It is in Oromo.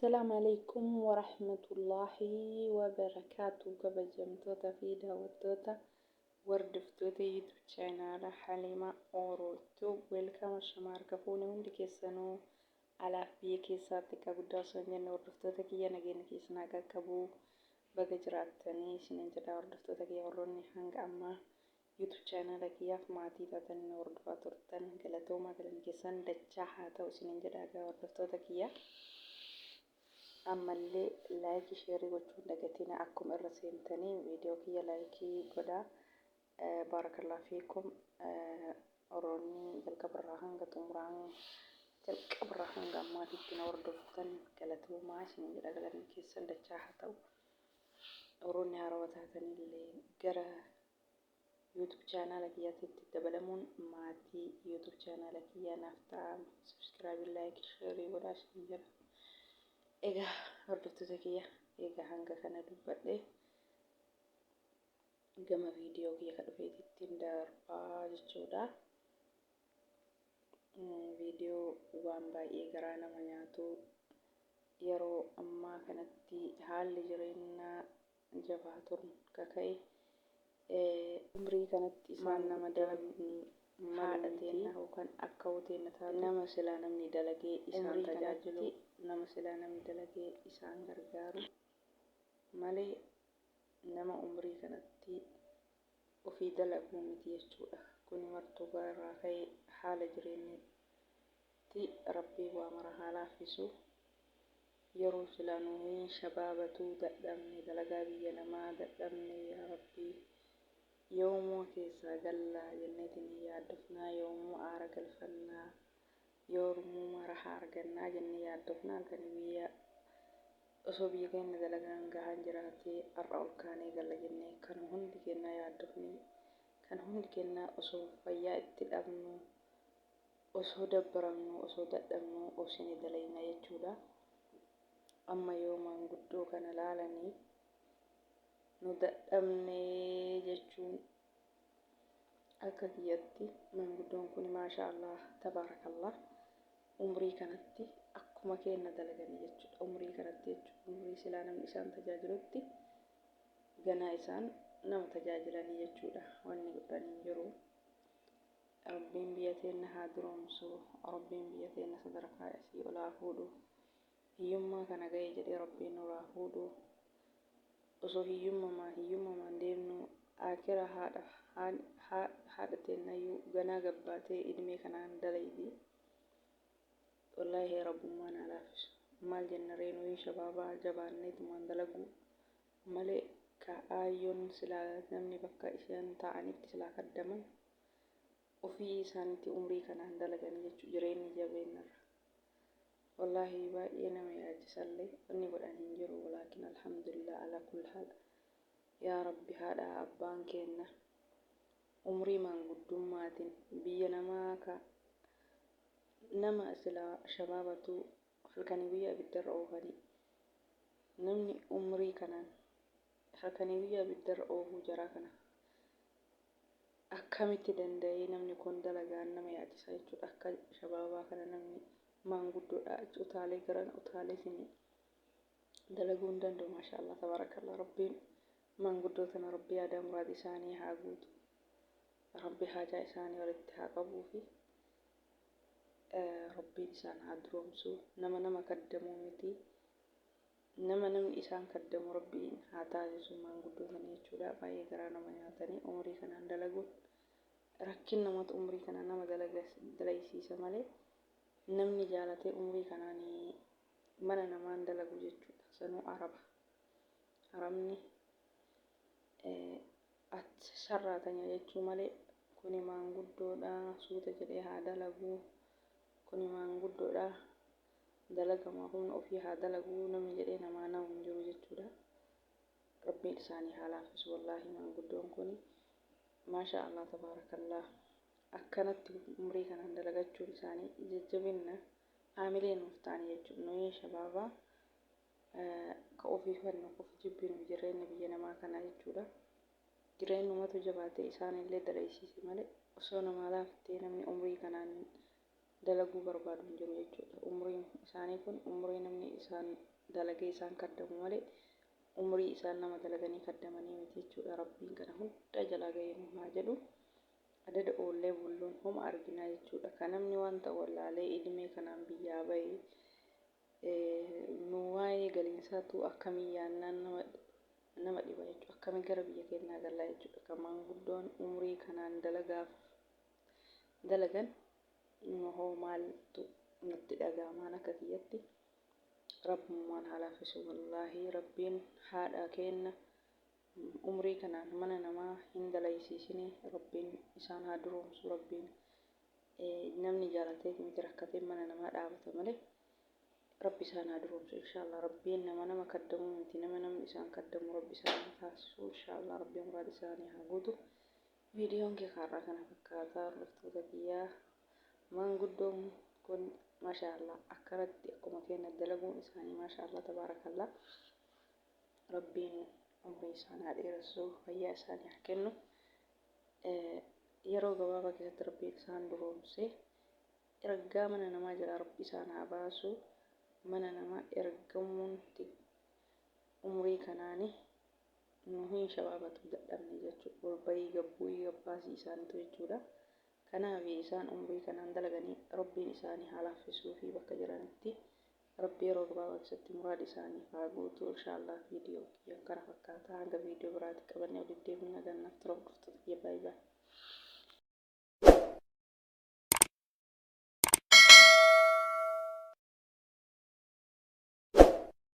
السلام عليكم ورحمة الله وبركاته. كبجمتوتا في دعوتوتا وردفتوتا يوتيوب channel حليمة أوروتو ويلكم الشمار كفوني هندي كيسانو على في كيساتي كبدا سنجن وردفتوتا كي نجين كيسنا كبو بجراتني سنجدا وردفتوتا كي وروني هنگ أما يوتيوب channel كي ياف ماتي تاتن وردفتورتن كلاتوما كلن كيسان دجاحة تو سنجدا وردفتوتا كي ammallee laayikii sheerii gochuun dagatina akkuma irra seentanii viidiyoo kiyya laayikii godha. Barakallahu fiikum. Oroonni jalqabarraa hanga xumuraan jalqabarraa hanga ammaatitti na hordoftan galatoomaa isin jedha. Galanni keessan dachaa haa ta'u. Oroonni haarawaa taatanillee gara YouTube channel kiyyaatti dabalamuun maatii YouTube channel kiyyaa naaf ta'a. Subscribe, like, share godhaa isin jedha. Egaa hordoftoota kiyya egaa hanga kana dubbadhe gama viidiyoo kiyya ka dhufeetittiin darbaa jechuudha. Viidiyoo waan baay'ee garaa nama nyaatu yeroo ammaa kanatti haalli jireenyaa jabaatuun kaka'e umrii kanatti isaan nama haadhateen yookaan akka hoteen taatu nama silaa namni dalagee isaan tajaajilu nama silaa namni dalagee isaan gargaaru malee nama umrii kanatti ofii dalaguu miti jechuudha. Kun martuu garaa ka'ee haala jireenyaatti rabbii waa mara haala haffisu yeroo silaa nuyi shabaabatu dadhabne dalagaa biyya namaa dadhabne yaa rabbii yoomuu keessaa gallaa jenneetiin yaaddofnaa yoomuu aara galfannaa yoomuu marahaa argannaa jennee yaaddofnaa kan biyya osoo biyya keenya dalagaan gahaan jiraatee har'a ol kaanee galla jennee kan hundi keenya yaaddofne kan hundi keenya osoo fayyaa itti dhabnu osoo dabbaramnu osoo dadhabnu osoo dalayna jechuudha. Amma yoo maanguddoo kana laalanii nu dadhabnee jechuun akka kiyyatti maanguddoon kun maasha Allah tabaarakallah umrii kanatti akkuma keenya dalaganii jechuudha. Umrii kanatti jechuudha umrii silaa namni isaan tajaajilutti ganaa isaan nama tajaajilanii jechuudha. Wanni godhanii jiru rabbiin biyya teenya haa duroomsu, rabbiin biyya teenya sadarkaa isii olaa fuudhu, hiyyummaa kana ga'ee jedhee rabbiin nurraa fuudhu. Osoo hiyyummamaan deemnu akira haadha teenyayyuu ganaa gabbaatee ilmee kanaan dalaydi. Wallaahi rabbummaan haa laaffisu. Maal jenna reenuu shabaabaa jabaannee tumaan dalagu malee kaayyoon silaa namni bakka isaan ta'anitti silaa kaddaman ofii isaanitti umrii kanaan dalaganii jechuudha. Jireenyi jabeenyarra. Wallaahi baay'ee nama yaachisallee inni godhan hin jiru. Walaakin alhamdulillah ala kulli haal yaa rabbi haadha abbaan keenya umrii maanguddummaatiin biyya namaa ka nama silaa shabaabatu halkanii guyyaa abiddarra oofanii namni umrii kanaan halkanii guyyaa abiddarra oofuu jaraa kana akkamitti danda'ee namni kun dalagaan nama yaachisa jechuudha. Akka shabaabaa kana namni maanguddoodha utaalee garan utaalee sini dalaguu hin danda'u. Maasha Allah tabaarakallah rabbiin maanguddoo tana rabbii aadaa muraada isaanii haa guutu, rabbi haajaa isaanii walitti haa qabuu fi rabbiin isaan haa duroomsu. Nama kaddamuu miti nama namni isaan kaddamu rabbiin haa taasisu maanguddoo tana jechuudha. Baay'ee garaa nama nyaatanii umrii kanaan dalaguun rakkin namatu umrii kanaan nama dalaysiisa malee namni jaalatee umrii kanaan mana namaan dalagu jechuudha. Sanuu araba arabni ati sarraatanya jechuu malee kuni maanguddoodha suuta jedhee haa dalagu kuni maanguddoodha dalagama humna ofii haa dalagu namni jedhee namaa nama hin jiru jechuudha. Rabbiin isaanii haa laaffisu. Wallaahi maanguddoon kun maasha Allah tabaarakallah akkanatti umrii kanaan dalagachuun isaanii jajjabinna haamilee nuuf ta'anii jechuudha. Nuyi shabaabaa ka ofii fannu of jibbinu jireenya biyya namaa kana jechuudha. Jireenyumatu jabaatee isaanillee dalaysiise malee osoo namaa laaftee namni umrii kanaan dalaguu barbaadu hin jiru jechuudha. Umriin isaanii kun umrii namni isaan dalagee isaan kaddamu malee umrii isaan nama dalaganii kaddamanii miti jechuudha. Rabbiin kana hunda jalaa gahee nu haa jedhu. Adada oollee bulluun homa arginaa jechuudha. Kan namni waan ta'u wallaalee ilmee kanaan biyyaa bahee nu waa'ee galiinsaatu akkamii yaannaan nama dhiba jechuudha. Akkamii gara biyya keenyaa galaa jechuudha. Kan maanguddoon umrii kanaan dalagan hoo maaltu nutti dhaga'amaan akka kiyyatti rabbummaan haa laaffisu. Wallaahi rabbiin haadha kenna umrii kanaan mana namaa hin dalaysiisine rabbiin isaan haa duroomsu. Rabbiin namni jaalatee miti rakkatee mana namaa dhaabata malee rabbi isaan haa duroomsu inshaallah. Rabbiin nama kaddamu miti namni isaan kaddamu rabbi isaan haa taasisu inshaallah. Rabbiin muraada isaanii haa guutu. Viidiyoon kee kaarraa kana fakkaataa hordoftoota kiyyaa. Maanguddoon kun maashaallah akkanatti akkuma keenya dalaguun isaanii maashaallah tabaarakallaa. Rabbiin umrii isaanii haa dheeressu, fayyaa isaanii haa kennu. Yeroo gabaabaa keessatti rabbiin isaan duroomsee ergaa mana namaa jalaa rabbi isaan haa baasu. Mana namaa ergamuun umrii kanaanii nu hin shabaabatu dadhabne jechuudha. Olbahii gabbu'ii gabbaasii isaaniitu jechuudha. Kanaaf isaan umrii kanaan dalaganii rabbiin isaanii haa laaffisuu fi bakka jiranitti rabbi yeroo gabaabaa keessatti muraada isaanii haa guutu inshaallah. Viidiyoo kiyya kana fakkaataa hanga viidiyoo biraatti qabannee walitti deebina. Gannaaf tura hordoftoota kiyya baay'ee.